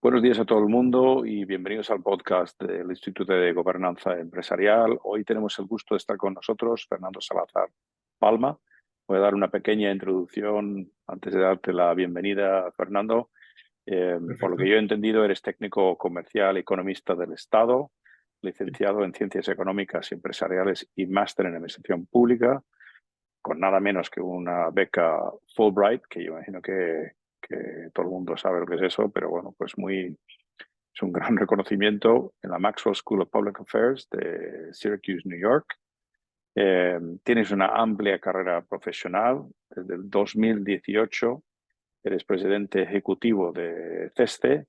Buenos días a todo el mundo y bienvenidos al podcast del Instituto de Gobernanza Empresarial. Hoy tenemos el gusto de estar con nosotros Fernando Salazar Palma. Voy a dar una pequeña introducción antes de darte la bienvenida, Fernando. Por lo que Perfecto. yo he entendido, eres técnico comercial, economista del Estado, Sí. licenciado en Ciencias Económicas y Empresariales y máster en Administración Pública, con nada menos que una beca Fulbright, que yo imagino que todo el mundo sabe lo que es eso, pero bueno, pues es un gran reconocimiento en la Maxwell School of Public Affairs de Syracuse, New York. Tienes una amplia carrera profesional. Desde el 2018 eres presidente ejecutivo de CESTE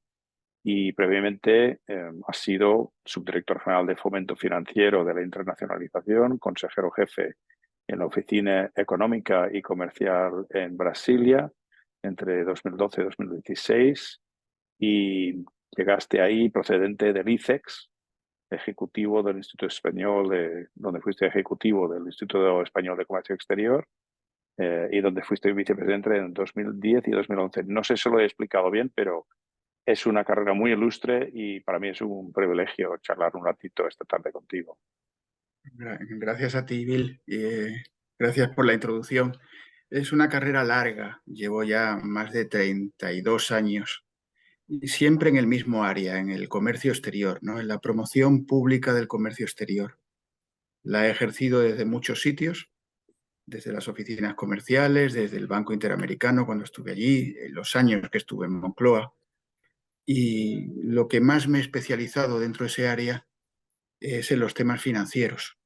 y previamente has sido subdirector general de Fomento Financiero de la Internacionalización, consejero jefe en la Oficina Económica y Comercial en Brasilia entre 2012 y 2016 y llegaste ahí procedente del ICEX, ejecutivo del Instituto Español, donde fuiste ejecutivo del Instituto Español de Comercio Exterior y donde fuiste vicepresidente en 2010 y 2011. No sé si lo he explicado bien, pero es una carrera muy ilustre y para mí es un privilegio charlar un ratito esta tarde contigo. Gracias a ti, Bill. Gracias por la introducción. Es una carrera larga. Llevo ya más de 32 años y siempre en el mismo área, en el comercio exterior, ¿no? En la promoción pública del comercio exterior. La he ejercido desde muchos sitios, desde las oficinas comerciales, desde el Banco Interamericano cuando estuve allí, en los años que estuve en Moncloa. Y lo que más me he especializado dentro de ese área es en los temas financieros,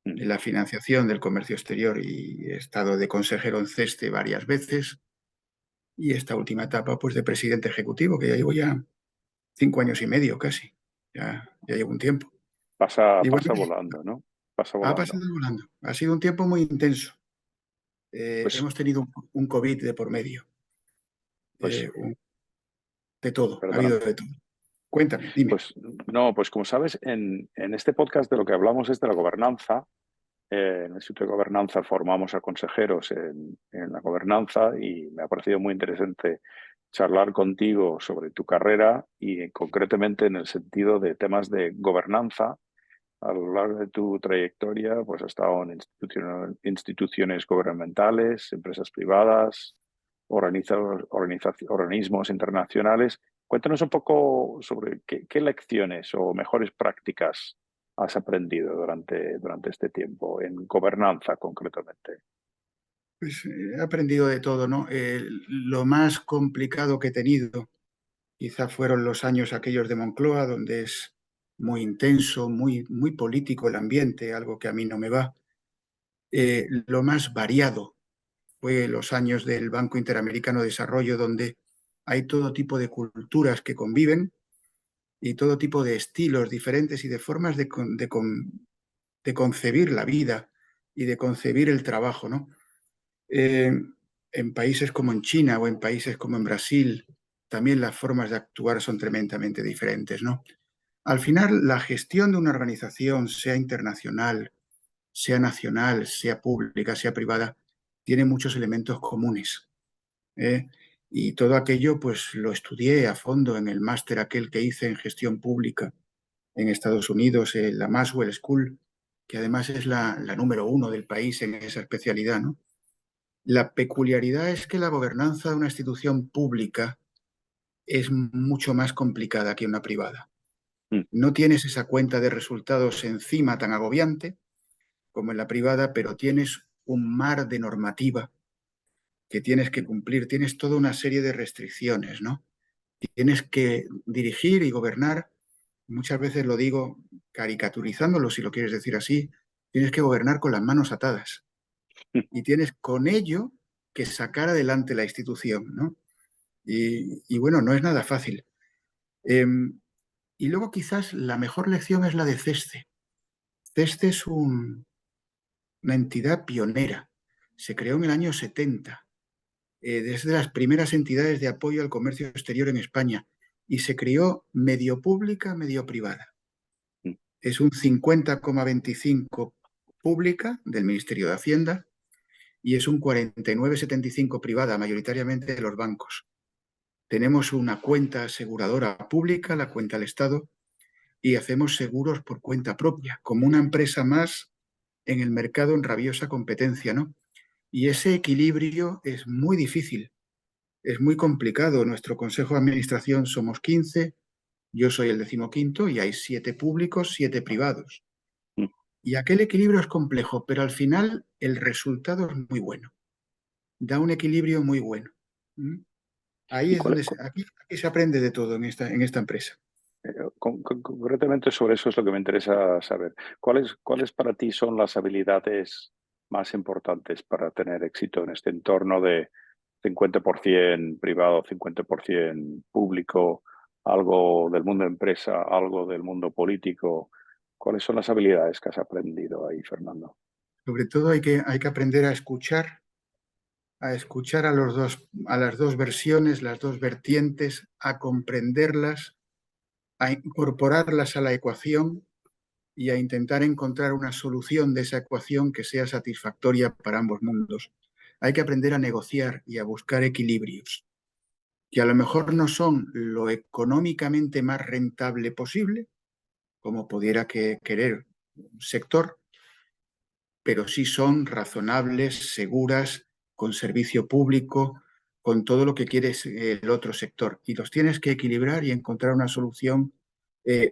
Mm. en la financiación del comercio exterior, y he estado de consejero en CESTE varias veces y esta última etapa pues de presidente ejecutivo, que ya llevo ya 5 años y medio casi, ya llevo un tiempo. Y bueno, Pasa volando, ¿no? Pasa ha volando. pasado volando, ha sido un tiempo muy intenso. Pues, Hemos tenido un COVID de por medio, pues, eh, de todo, ha habido perdóname. de todo. Cuéntame, dime. Pues no, pues como sabes, en este podcast de lo que hablamos es de la gobernanza. En el Instituto de Gobernanza formamos a consejeros en la gobernanza y me ha parecido muy interesante charlar contigo sobre tu carrera y concretamente en el sentido de temas de gobernanza. A lo largo de tu trayectoria, pues has estado en instituciones gubernamentales, empresas privadas, organismos internacionales. Cuéntanos un poco sobre qué lecciones o mejores prácticas has aprendido durante este tiempo, en gobernanza concretamente. Pues he aprendido de todo, ¿no? Lo más complicado que he tenido quizá fueron los años aquellos de Moncloa, donde es muy intenso, muy político el ambiente, algo que a mí no me va. Lo más variado fue los años del Banco Interamericano de Desarrollo, donde hay todo tipo de culturas que conviven y todo tipo de estilos diferentes y de formas de concebir la vida y de concebir el trabajo, ¿no? Eh, en países como en China o en países como en Brasil, también las formas de actuar son tremendamente diferentes, ¿no? Al final, la gestión de una organización, sea internacional, sea nacional, sea pública, sea privada, tiene muchos elementos comunes, ¿eh? Y todo aquello, pues lo estudié a fondo en el máster aquel que hice en gestión pública en Estados Unidos, la Maxwell School, que además es la número uno del país en esa especialidad, ¿no? La peculiaridad es que la gobernanza de una institución pública es mucho más complicada que una privada. Mm. No tienes esa cuenta de resultados encima tan agobiante como en la privada, pero tienes un mar de normativa que tienes que cumplir, tienes toda una serie de restricciones, ¿no? Tienes que dirigir y gobernar, muchas veces lo digo caricaturizándolo, si lo quieres decir así, tienes que gobernar con las manos atadas y tienes con ello que sacar adelante la institución, ¿no? Y bueno, no es nada fácil. Eh, y luego quizás la mejor lección es la de CESTE. CESTE es una entidad pionera. Se creó en el año 70. Es de las primeras entidades de apoyo al comercio exterior en España y se creó medio pública, medio privada. Mm. Es un 50,25 pública del Ministerio de Hacienda y es un 49,75 privada, mayoritariamente de los bancos. tenemos una cuenta aseguradora pública, la cuenta del Estado, y hacemos seguros por cuenta propia, como una empresa más en el mercado en rabiosa competencia, ¿no? Y ese equilibrio es muy difícil, es muy complicado. Nuestro consejo de administración somos 15, yo soy el 15º y hay 7 públicos, 7 privados. Mm. Y aquel equilibrio es complejo, pero al final el resultado es muy bueno. Da un equilibrio muy bueno. ¿Mm? Ahí ¿Y es donde aquí se aprende de todo en esta empresa. concretamente sobre eso es lo que me interesa saber? ¿Cuáles para ti son las habilidades más importantes para tener éxito en este entorno de 50% privado, 50% público, algo del mundo empresa, algo del mundo político? ¿Cuáles son las habilidades que has aprendido ahí, Fernando? Sobre todo hay que aprender a escuchar a las dos versiones, las dos vertientes, a comprenderlas, a incorporarlas a la ecuación y a intentar encontrar una solución de esa ecuación que sea satisfactoria para ambos mundos. Hay que aprender a negociar y a buscar equilibrios, que a lo mejor no son lo económicamente más rentable posible, como pudiera querer un sector, pero sí son razonables, seguras, con servicio público, con todo lo que quiere el otro sector. Y los tienes que equilibrar y encontrar una solución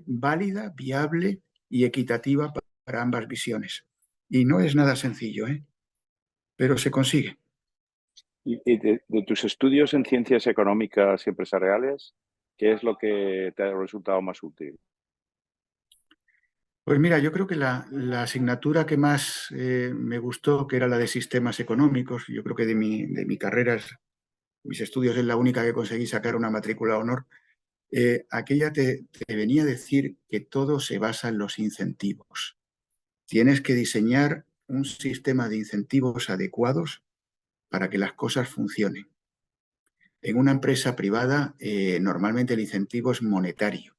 válida, viable y equitativa para ambas visiones. Y no es nada sencillo, ¿eh? Pero se consigue. Y de tus estudios en ciencias económicas y empresariales, ¿qué es lo que te ha resultado más útil? Pues mira, yo creo que la asignatura que más me gustó, que era la de sistemas económicos, yo creo que de mi carrera, mis estudios es la única que conseguí sacar una matrícula de honor. Aquella te venía a decir que todo se basa en los incentivos. Tienes que diseñar un sistema de incentivos adecuados para que las cosas funcionen. En una empresa privada, normalmente el incentivo es monetario.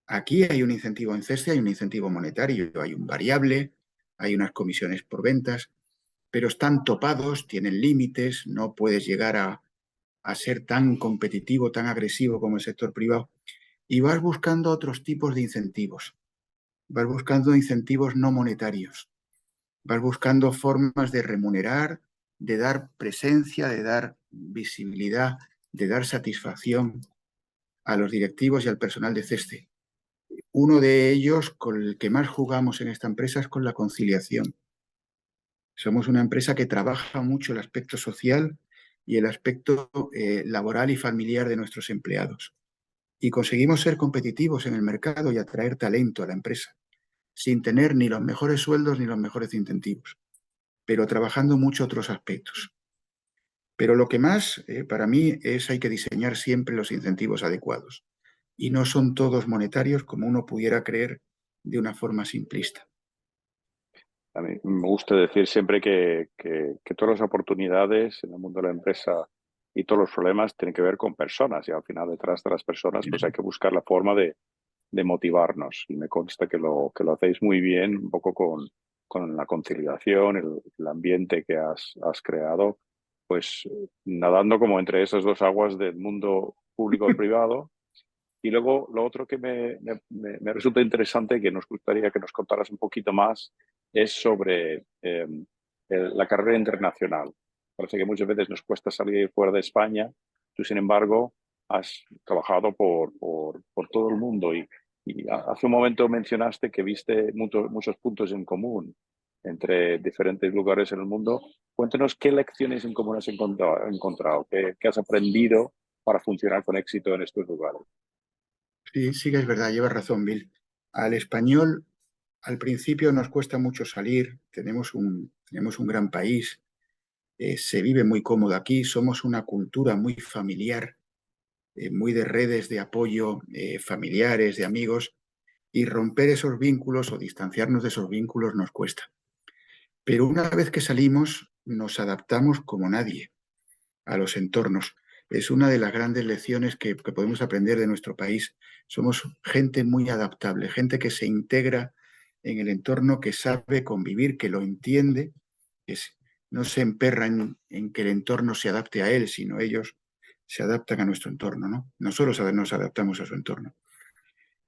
Aquí hay un incentivo en CESTE, hay un incentivo monetario, hay un variable, hay unas comisiones por ventas, pero están topados, tienen límites, no puedes llegar a ser tan competitivo, tan agresivo como el sector privado. Y vas buscando otros tipos de incentivos. Vas buscando incentivos no monetarios. Vas buscando formas de remunerar, de dar presencia, de dar visibilidad, de dar satisfacción a los directivos y al personal de CESTE. Uno de ellos con el que más jugamos en esta empresa es con la conciliación. Somos una empresa que trabaja mucho el aspecto social y el aspecto laboral y familiar de nuestros empleados. Y conseguimos ser competitivos en el mercado y atraer talento a la empresa, sin tener ni los mejores sueldos ni los mejores incentivos, pero trabajando mucho otros aspectos. Pero lo que más para mí es hay que diseñar siempre los incentivos adecuados. Y no son todos monetarios como uno pudiera creer de una forma simplista. A mí me gusta decir siempre que todas las oportunidades en el mundo de la empresa y todos los problemas tienen que ver con personas y al final detrás de las personas pues hay que buscar la forma de motivarnos y me consta que lo hacéis muy bien un poco con la conciliación, el ambiente que has creado, pues nadando como entre esas dos aguas del mundo público y privado. Y luego lo otro que me resulta interesante, que nos gustaría que nos contaras un poquito más, es sobre la carrera internacional. Parece que muchas veces nos cuesta salir fuera de España. Tú, sin embargo, has trabajado por todo el mundo y hace un momento mencionaste que viste muchos puntos en común entre diferentes lugares en el mundo. Cuéntanos qué lecciones en común has encontrado, qué has aprendido para funcionar con éxito en estos lugares. Sí, sí que es verdad, lleva razón, Bill. Al español, al principio nos cuesta mucho salir, tenemos un gran país, se vive muy cómodo aquí, somos una cultura muy familiar, muy de redes de apoyo familiares, de amigos, y romper esos vínculos o distanciarnos de esos vínculos nos cuesta. Pero una vez que salimos, nos adaptamos como nadie a los entornos. Es una de las grandes lecciones que podemos aprender de nuestro país. Somos gente muy adaptable, gente que se integra en el entorno, que sabe convivir, que lo entiende, no se emperra en que el entorno se adapte a él, sino ellos se adaptan a nuestro entorno, ¿no? Nosotros nos adaptamos a su entorno.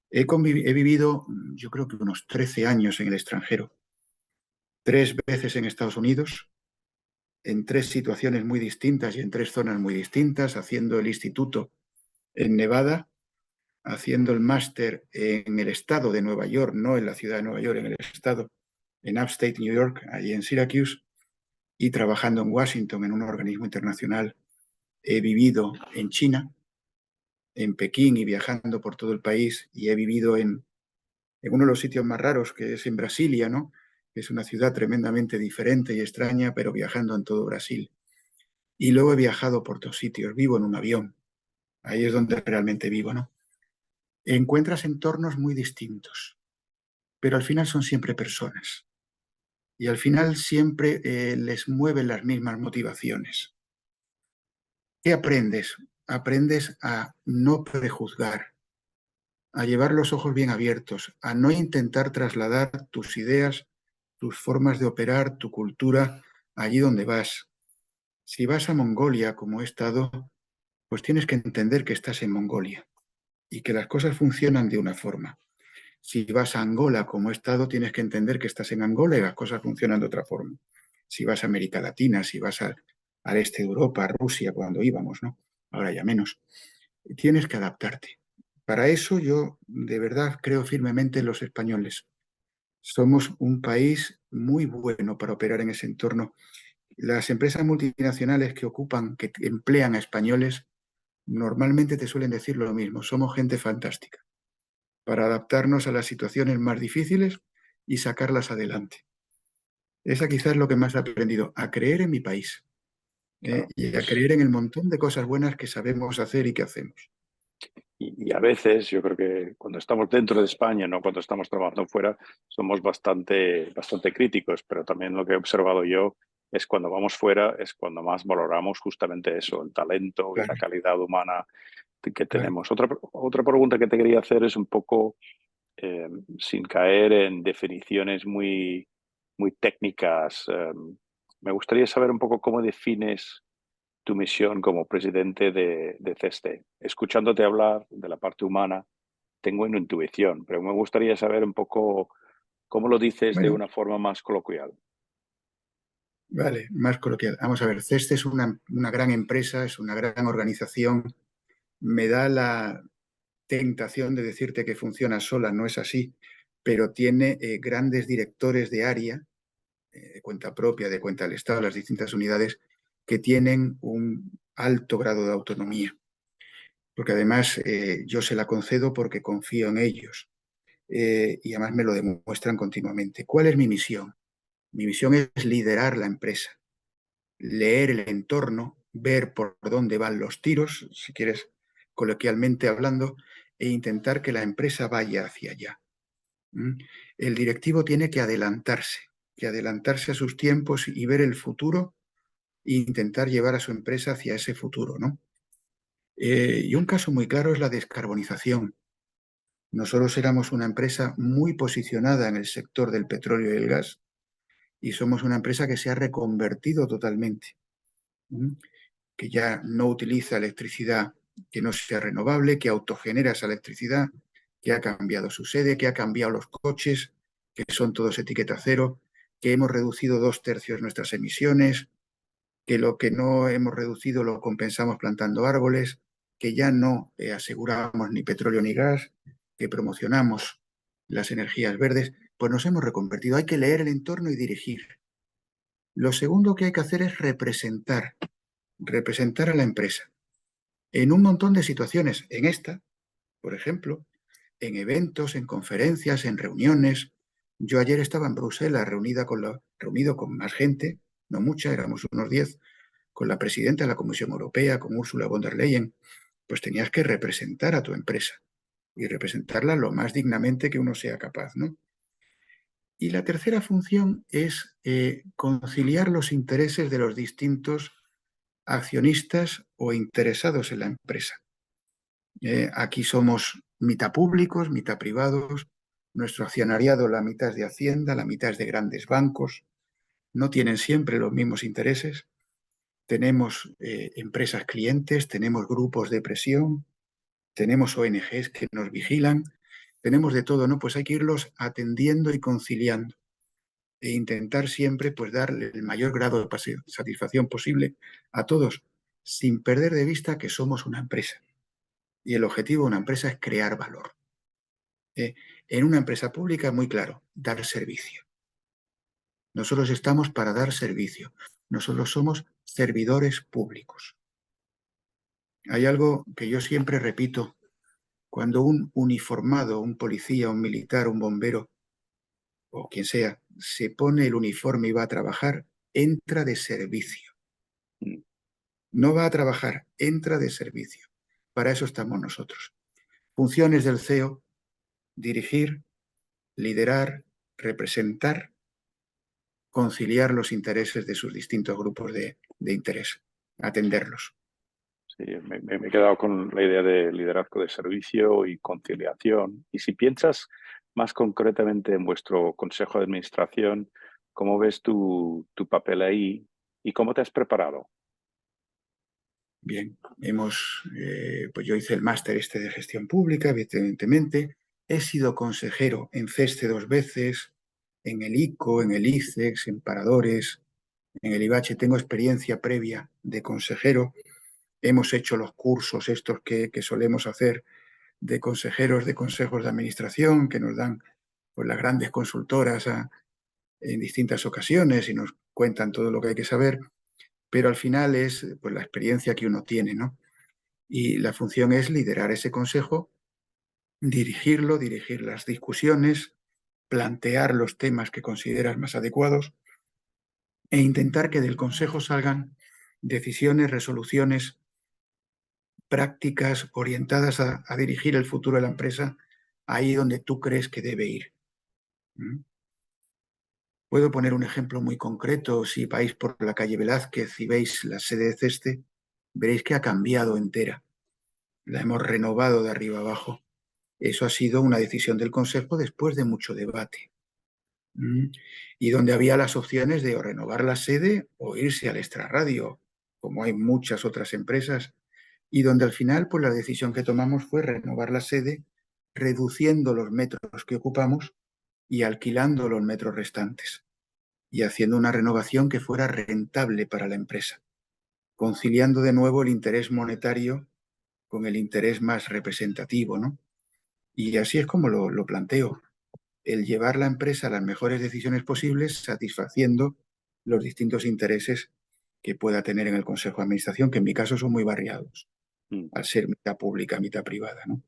He vivido, yo creo que unos 13 años en el extranjero, 3 veces en Estados Unidos, en 3 situaciones muy distintas y en 3 zonas muy distintas, haciendo el instituto en Nevada, haciendo el máster en el estado de Nueva York, no en la ciudad de Nueva York, en el estado, en Upstate New York, allí en Syracuse, y trabajando en Washington en un organismo internacional. He vivido en China, en Pekín y viajando por todo el país, y he vivido en uno de los sitios más raros, que es en Brasilia, ¿no? Que es una ciudad tremendamente diferente y extraña, pero viajando en todo Brasil. Y luego he viajado por 2 sitios, vivo en un avión, ahí es donde realmente vivo, ¿no? Encuentras entornos muy distintos, pero al final son siempre personas. Y al final siempre les mueven las mismas motivaciones. ¿Qué aprendes? Aprendes a no prejuzgar, a llevar los ojos bien abiertos, a no intentar trasladar tus ideas, tus formas de operar, tu cultura allí donde vas. Si vas a Mongolia, como he estado, pues tienes que entender que estás en Mongolia y que las cosas funcionan de una forma. Si vas a Angola, como he estado, tienes que entender que estás en Angola y las cosas funcionan de otra forma. Si vas a América Latina, si vas al este de Europa, a Rusia, cuando íbamos, ¿no? Ahora ya menos. Tienes que adaptarte. Para eso yo de verdad creo firmemente en los españoles. Somos un país muy bueno para operar en ese entorno. Las empresas multinacionales que emplean a españoles normalmente te suelen decir lo mismo. Somos gente fantástica para adaptarnos a las situaciones más difíciles y sacarlas adelante. Esa quizás es lo que más he aprendido, a creer en mi país, Claro, y a pues, creer en el montón de cosas buenas que sabemos hacer y que hacemos. y a veces yo creo que cuando estamos dentro de España, no cuando estamos trabajando fuera, somos bastante críticos, pero también lo que he observado yo es cuando vamos fuera, es cuando más valoramos justamente eso, el talento y Claro, la calidad humana que claro. tenemos. Otra pregunta que te quería hacer es un poco, eh, sin caer en definiciones muy técnicas, me gustaría saber un poco cómo defines tu misión como presidente de CESTE. Escuchándote hablar de la parte humana, tengo una intuición, pero me gustaría saber un poco cómo lo dices de Bueno, una forma más coloquial. vale, más coloquial. Vamos a ver, CESTE es una gran empresa, es una gran organización. Me da la tentación de decirte que funciona sola, no es así, pero tiene grandes directores de área, de cuenta propia, de cuenta del Estado, las distintas unidades, que tienen un alto grado de autonomía. Porque además yo se la concedo porque confío en ellos, y además me lo demuestran continuamente. ¿Cuál es mi misión? Mi misión es liderar la empresa, leer el entorno, ver por dónde van los tiros, si quieres coloquialmente hablando, e intentar que la empresa vaya hacia allá. ¿Mm? El directivo tiene que adelantarse a sus tiempos y ver el futuro e intentar llevar a su empresa hacia ese futuro, ¿no? Y un caso muy claro es la descarbonización. Nosotros éramos una empresa muy posicionada en el sector del petróleo y el gas, y somos una empresa que se ha reconvertido totalmente, que ya no utiliza electricidad que no sea renovable, que autogenera esa electricidad, que ha cambiado su sede, que ha cambiado los coches, que son todos etiqueta cero, que hemos reducido 2/3 nuestras emisiones, que lo que no hemos reducido lo compensamos plantando árboles, que ya no aseguramos ni petróleo ni gas, que promocionamos las energías verdes, pues nos hemos reconvertido. Hay que leer el entorno y dirigir. Lo segundo que hay que hacer es representar a la empresa en un montón de situaciones. En esta, por ejemplo, en eventos, en conferencias, en reuniones. Yo ayer estaba en Bruselas reunido con más gente, no mucha, éramos unos 10, con la presidenta de la Comisión Europea, con Ursula von der Leyen. Pues tenías que representar a tu empresa y representarla lo más dignamente que uno sea capaz, ¿no? Y la tercera función es conciliar los intereses de los distintos accionistas o interesados en la empresa. Aquí somos mitad públicos, mitad privados. Nuestro accionariado, la mitad es de Hacienda, la mitad es de grandes bancos. No tienen siempre los mismos intereses. tenemos empresas clientes, tenemos grupos de presión, tenemos ONGs que nos vigilan, tenemos de todo, ¿no? Pues hay que irlos atendiendo y conciliando e intentar siempre pues darle el mayor grado de satisfacción posible a todos, sin perder de vista que somos una empresa. Y el objetivo de una empresa es crear valor. En una empresa pública, muy claro, dar servicio. Nosotros estamos para dar servicio. Nosotros somos servidores públicos. Hay algo que yo siempre repito. Cuando un uniformado, un policía, un militar, un bombero o quien sea, se pone el uniforme y va a trabajar, entra de servicio. Mm. No va a trabajar, entra de servicio. Para eso estamos nosotros. Funciones del CEO: dirigir, liderar, representar, conciliar los intereses de sus distintos grupos de interés, atenderlos. Sí, me he quedado con la idea de liderazgo de servicio y conciliación. Y si piensas más concretamente en vuestro consejo de administración, ¿cómo ves tu papel ahí y cómo te has preparado? Bien, pues yo hice el máster de gestión pública, evidentemente. He sido consejero en CESTE 2 veces, en el ICO, en el ICEX, en Paradores, en el IBACHE. Tengo experiencia previa de consejero. Hemos hecho los cursos estos que solemos hacer de consejeros de consejos de administración que nos dan pues, las grandes consultoras en distintas ocasiones y nos cuentan todo lo que hay que saber, pero al final es pues, la experiencia que uno tiene, ¿no? Y la función es liderar ese consejo, dirigirlo, dirigir las discusiones, plantear los temas que consideras más adecuados e intentar que del consejo salgan decisiones, resoluciones prácticas orientadas a dirigir el futuro de la empresa ahí donde tú crees que debe ir. ¿Mm? Puedo poner un ejemplo muy concreto. Si vais por la calle Velázquez y veis la sede de CESTE, veréis que ha cambiado entera. La hemos renovado de arriba abajo. Eso ha sido una decisión del Consejo después de mucho debate. ¿Mm? Y donde había las opciones de o renovar la sede o irse al extrarradio, como hay muchas otras empresas, y donde al final pues la decisión que tomamos fue renovar la sede, reduciendo los metros que ocupamos y alquilando los metros restantes, y haciendo una renovación que fuera rentable para la empresa, conciliando de nuevo el interés monetario con el interés más representativo, ¿no? Y así es como lo planteo, el llevar la empresa a las mejores decisiones posibles, satisfaciendo los distintos intereses que pueda tener en el Consejo de Administración, que en mi caso son muy variados, Mm. al ser mitad pública, mitad privada, ¿no?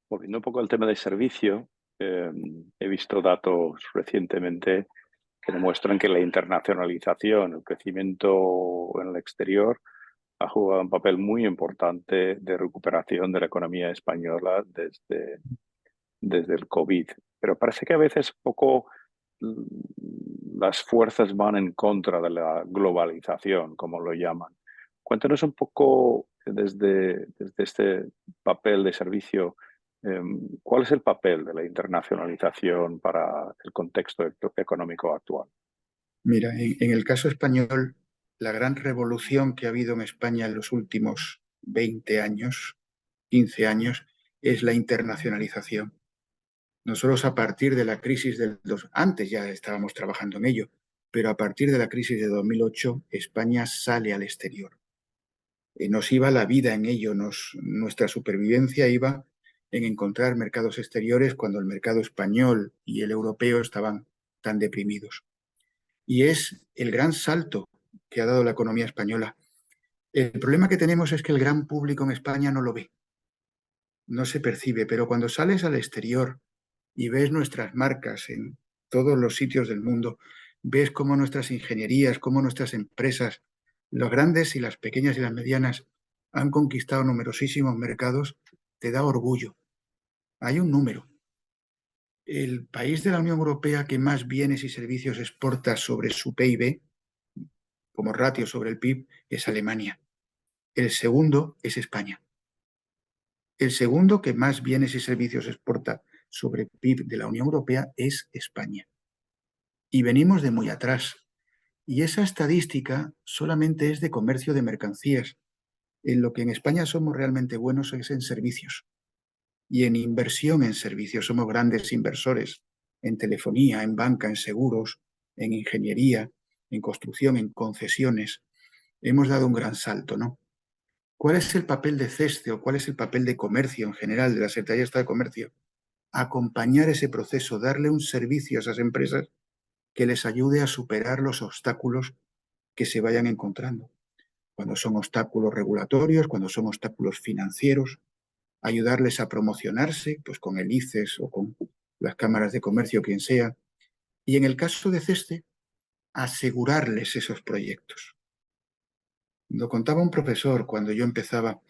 Volviendo un poco al tema de servicio, he visto datos recientemente que demuestran que la internacionalización, el crecimiento en el exterior, ha jugado un papel muy importante de recuperación de la economía española desde el COVID. Pero parece que a veces poco las fuerzas van en contra de la globalización, como lo llaman. Cuéntanos un poco desde este papel de servicio, ¿cuál es el papel de la internacionalización para el contexto económico actual? Mira, en el caso español, la gran revolución que ha habido en España en los últimos 20 años, 15 años, es la internacionalización. Nosotros a partir de la crisis antes ya estábamos trabajando en ello, pero a partir de la crisis de 2008, España sale al exterior. Nos iba la vida en ello, nuestra supervivencia iba en encontrar mercados exteriores cuando el mercado español y el europeo estaban tan deprimidos. Y es el gran salto que ha dado la economía española. El problema que tenemos es que el gran público en España no lo ve, no se percibe, pero cuando sales al exterior y ves nuestras marcas en todos los sitios del mundo, ves cómo nuestras ingenierías, cómo nuestras empresas, las grandes y las pequeñas y las medianas, han conquistado numerosísimos mercados, te da orgullo. Hay un número. El país de la Unión Europea que más bienes y servicios exporta sobre su PIB, como ratio sobre el PIB, es Alemania. El segundo es España. El segundo que más bienes y servicios exporta sobre el PIB de la Unión Europea es España. Y venimos de muy atrás. Y esa estadística solamente es de comercio de mercancías. En lo que en España somos realmente buenos es en servicios y en inversión en servicios. Somos grandes inversores en telefonía, en banca, en seguros, en ingeniería, en construcción, en concesiones. Hemos dado un gran salto, ¿no? ¿Cuál es el papel de CESTE o cuál es el papel de comercio en general, de la Secretaría de Estado de Comercio? Acompañar ese proceso, darle un servicio a esas empresas que les ayude a superar los obstáculos que se vayan encontrando. Cuando son obstáculos regulatorios, cuando son obstáculos financieros, ayudarles a promocionarse, pues con el ICES o con las cámaras de comercio, quien sea. Y en el caso de CESTE, asegurarles esos proyectos. Lo contaba un profesor cuando yo empezaba: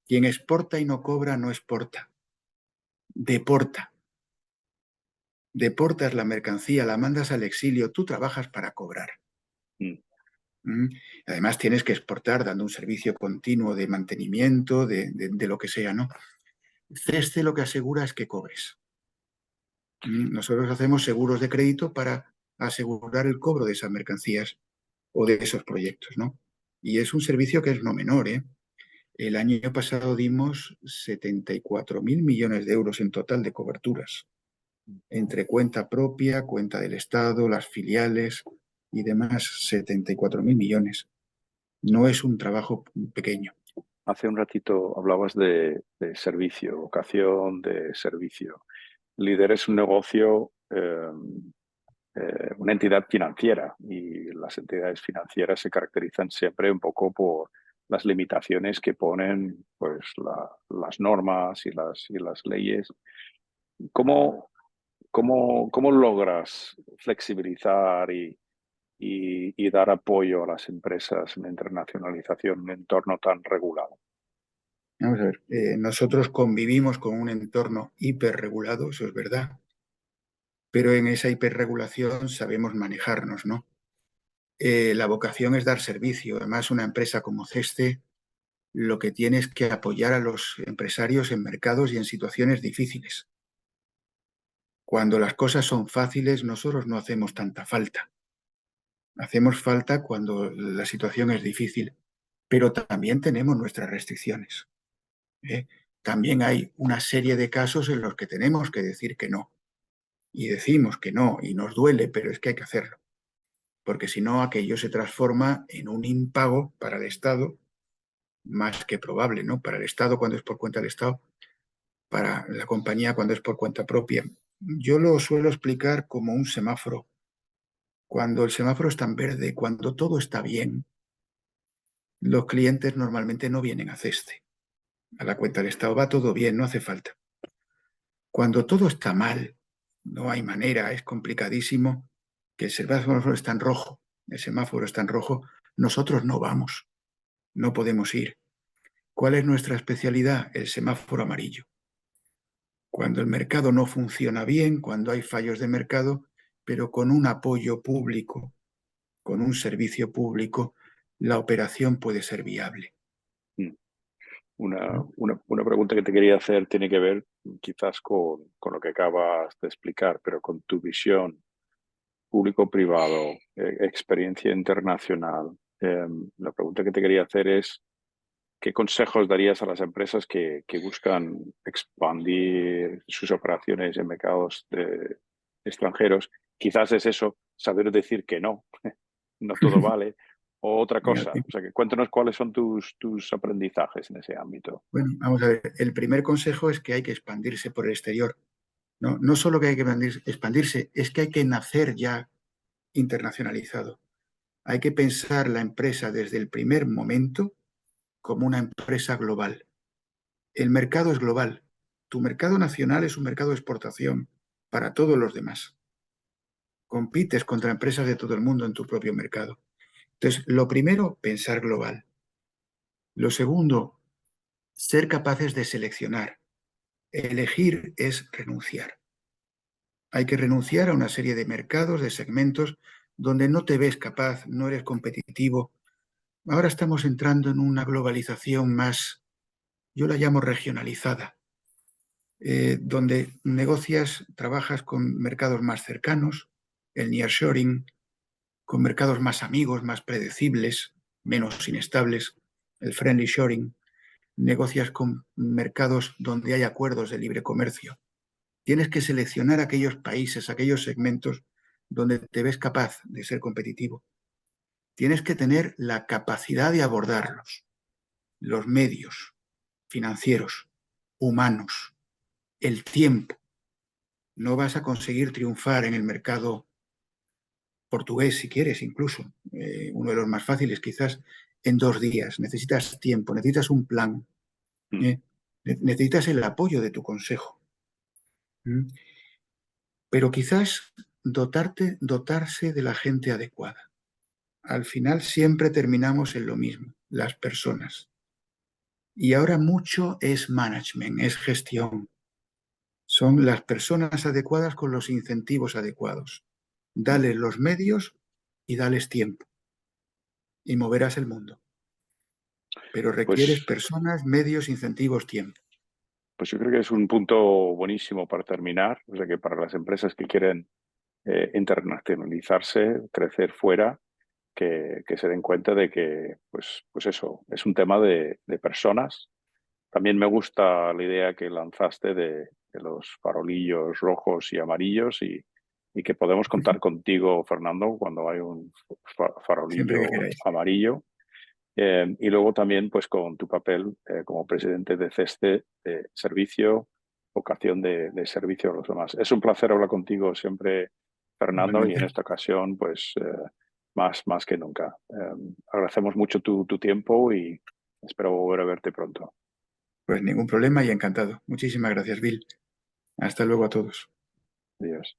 quien exporta y no cobra no exporta, deporta. Deportas la mercancía, la mandas al exilio, tú trabajas para cobrar. Mm. Además, tienes que exportar dando un servicio continuo de mantenimiento, de lo que sea, ¿no? CESTE lo que asegura es que cobres. Nosotros hacemos seguros de crédito para asegurar el cobro de esas mercancías o de esos proyectos, ¿no? Y es un servicio que es no menor, ¿eh? El año pasado dimos 74.000 millones de euros en total de coberturas, entre cuenta propia, cuenta del Estado, las filiales y demás, 74.000 millones. No es un trabajo pequeño. Hace un ratito hablabas de servicio, vocación de servicio. Líder es un negocio, una entidad financiera, y las entidades financieras se caracterizan siempre un poco por las limitaciones que ponen pues, las normas y las leyes. ¿Cómo, cómo logras flexibilizar y dar apoyo a las empresas en la internacionalización en un entorno tan regulado? Vamos a ver, nosotros convivimos con un entorno hiperregulado, eso es verdad, pero en esa hiperregulación sabemos manejarnos, ¿no? La vocación es dar servicio. Además, una empresa como CESTE lo que tiene es que apoyar a los empresarios en mercados y en situaciones difíciles. Cuando las cosas son fáciles, nosotros no hacemos tanta falta. Hacemos falta cuando la situación es difícil, pero también tenemos nuestras restricciones, ¿eh? También hay una serie de casos en los que tenemos que decir que no. Y decimos que no, y nos duele, pero es que hay que hacerlo, porque si no, aquello se transforma en un impago para el Estado más que probable, ¿no? Para el Estado cuando es por cuenta del Estado, para la compañía cuando es por cuenta propia. Yo lo suelo explicar como un semáforo. Cuando el semáforo está en verde, cuando todo está bien, los clientes normalmente no vienen a CESTE. A la cuenta del Estado va todo bien, no hace falta. Cuando todo está mal, no hay manera, es complicadísimo, que el semáforo está en rojo, el semáforo está en rojo, nosotros no vamos, no podemos ir. ¿Cuál es nuestra especialidad? El semáforo amarillo. Cuando el mercado no funciona bien, cuando hay fallos de mercado, pero con un apoyo público, con un servicio público, la operación puede ser viable. Mm. Una pregunta que te quería hacer tiene que ver quizás con lo que acabas de explicar, pero con tu visión público-privado, experiencia internacional. La pregunta que te quería hacer es, ¿qué consejos darías a las empresas que buscan expandir sus operaciones en mercados extranjeros? Quizás es eso, saber decir que no, no todo vale, o otra cosa. O sea, que cuéntanos cuáles son tus aprendizajes en ese ámbito. Bueno, vamos a ver, el primer consejo es que hay que expandirse por el exterior. No, no solo que hay que expandirse, es que hay que nacer ya internacionalizado. Hay que pensar la empresa desde el primer momento como una empresa global. El mercado es global. Tu mercado nacional es un mercado de exportación para todos los demás. Compites contra empresas de todo el mundo en tu propio mercado. Entonces, lo primero, pensar global. Lo segundo, ser capaces de seleccionar. Elegir es renunciar. Hay que renunciar a una serie de mercados, de segmentos, donde no te ves capaz, no eres competitivo. Ahora estamos entrando en una globalización más, yo la llamo regionalizada, donde negocias, trabajas con mercados más cercanos, el nearshoring, con mercados más amigos, más predecibles, menos inestables, el friendly shoring. Negocias con mercados donde hay acuerdos de libre comercio. Tienes que seleccionar aquellos países, aquellos segmentos donde te ves capaz de ser competitivo. Tienes que tener la capacidad de abordarlos, los medios financieros, humanos, el tiempo. No vas a conseguir triunfar en el mercado portugués, si quieres, incluso, uno de los más fáciles quizás, en 2 días. Necesitas tiempo, necesitas un plan, Mm. ¿eh? Necesitas el apoyo de tu consejo. ¿Mm? Pero quizás dotarse de la gente adecuada. Al final siempre terminamos en lo mismo, las personas. Y ahora mucho es management, es gestión. Son las personas adecuadas con los incentivos adecuados. Mm. Dales los medios y dales tiempo. Y moverás el mundo. Pero requieres Pues, personas, medios, incentivos, tiempo. pues yo creo que es un punto buenísimo para terminar. O sea que para las empresas que quieren internacionalizarse, crecer fuera, que se den cuenta de que, pues eso, es un tema de personas. También me gusta la idea que lanzaste de los farolillos rojos y amarillos y que podemos contar contigo, Fernando, cuando hay un Siempre que farolillo queráis. amarillo. Y luego también pues con tu papel como presidente de CESTE, de servicio, vocación de servicio a los demás. Es un placer hablar contigo siempre, Fernando, y en Igualmente. esta ocasión pues más que nunca. Agradecemos mucho tu tiempo y espero volver a verte pronto. Pues ningún problema y encantado. Muchísimas gracias, Bill. Hasta luego a todos. Adiós.